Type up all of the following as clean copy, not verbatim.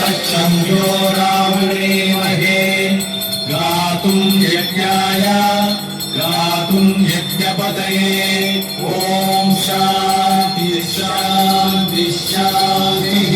तच्छम्यो रावणेमहे गातुं यज्ञाय गातुं यज्ञपतये ॐ शान्ति शान्ति शान्तिः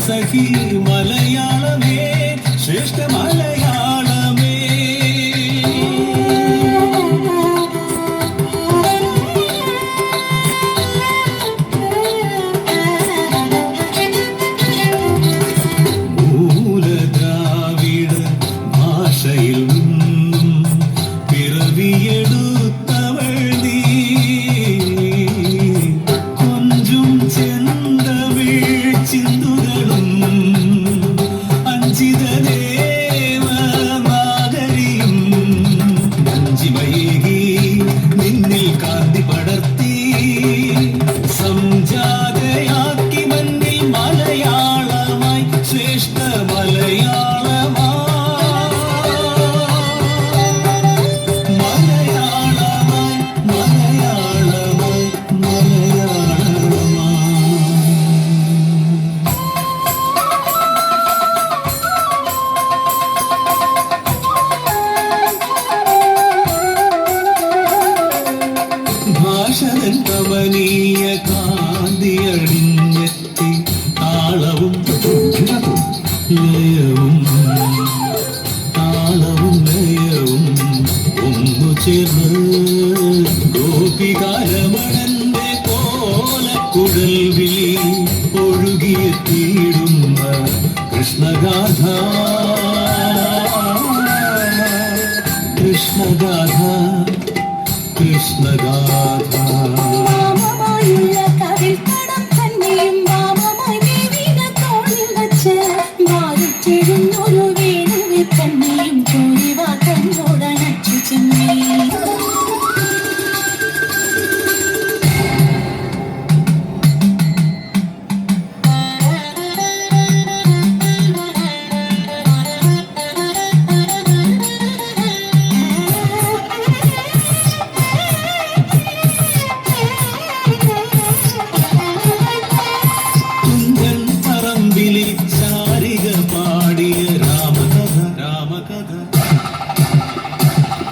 സഖി മലയാളമേ ശ്രേഷ്ഠ മലയാളമേ മൂലദ്രാവിഡ ഭാഷയിൽ പിറവിയെടുത്തവൾ നീ കൊഞ്ചും ചെന്തമിഴ് ചിന്തുകളും അഞ്ചിതദേവമാകരിയും അഞ്ചിമയേകി നിന്നിൽ കാന്തി പടർത്തി സംജാതയാക്കി മണ്ണിൽ മലയാളമായി ശ്രേഷ്ഠ മലയാളമായി മലയാളമായി മലയാളമായി മലയാളമായി. ഭാഷതൻ കമനീയ കാന്തിയണിഞ്ഞെത്തി താളവും ലയവും താളവും ലയവും ഒന്നു ചേർന്ന് ഗോപികാരമണന്റെ കോലക്കുഴൽ വിളി ഒഴുകിയെത്തിയിടുന്ന കൃഷ്ണഗാഥ കൃഷ്ണഗാഥ കൃഷ്ണഗാഥ. ചാരിക പാടിയ രാമകഥ രാമകഥ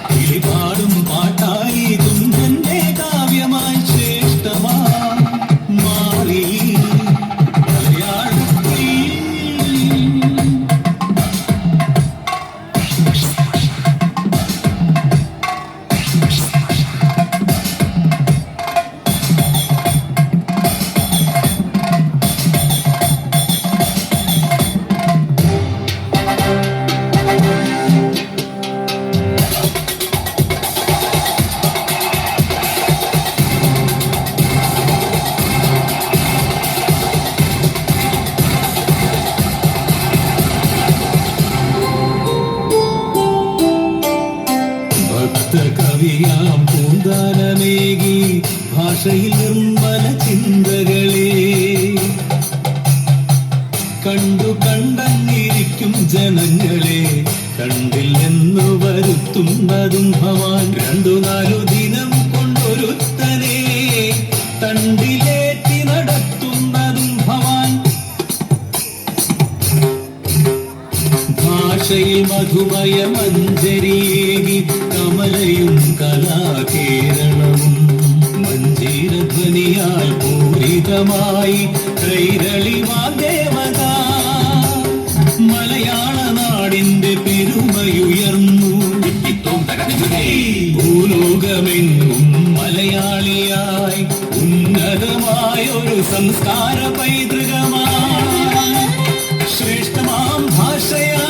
കിളിപാടും പാട്ടായി തുഞ്ചന്റെ കാവ്യമായി ശ്രേഷ്ഠമാ മാറി മലയാളത്തിൽ. കവിയാം പൂന്താനമേകി ഭാഷയിൽ നിർമ്മല ചിന്തകളെ മധുമയ മഞ്ജരിയേകി കമലയും കലാകേരളവും മഞ്ജീരധ്വനിയാൽ പൂരിതമായി കൈരളി വാഗ്ദേവത മലയാള നാടിന്റെ പെരുമയുയർന്നു ഭൂലോകമെങ്ങും മലയാളിയായി ഉന്നതമായൊരു സംസ്കാര പൈതൃകമായി ശ്രേഷ്ഠമാം ഭാഷയാ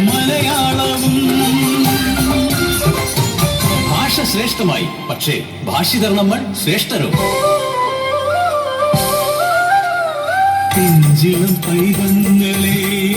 മലയാളവും. ഭാഷ ശ്രേഷ്ഠമായി, പക്ഷേ ഭാഷിതർ നമ്മൾ ശ്രേഷ്ഠരോ? പിഞ്ചിളം പൈതങ്ങളെ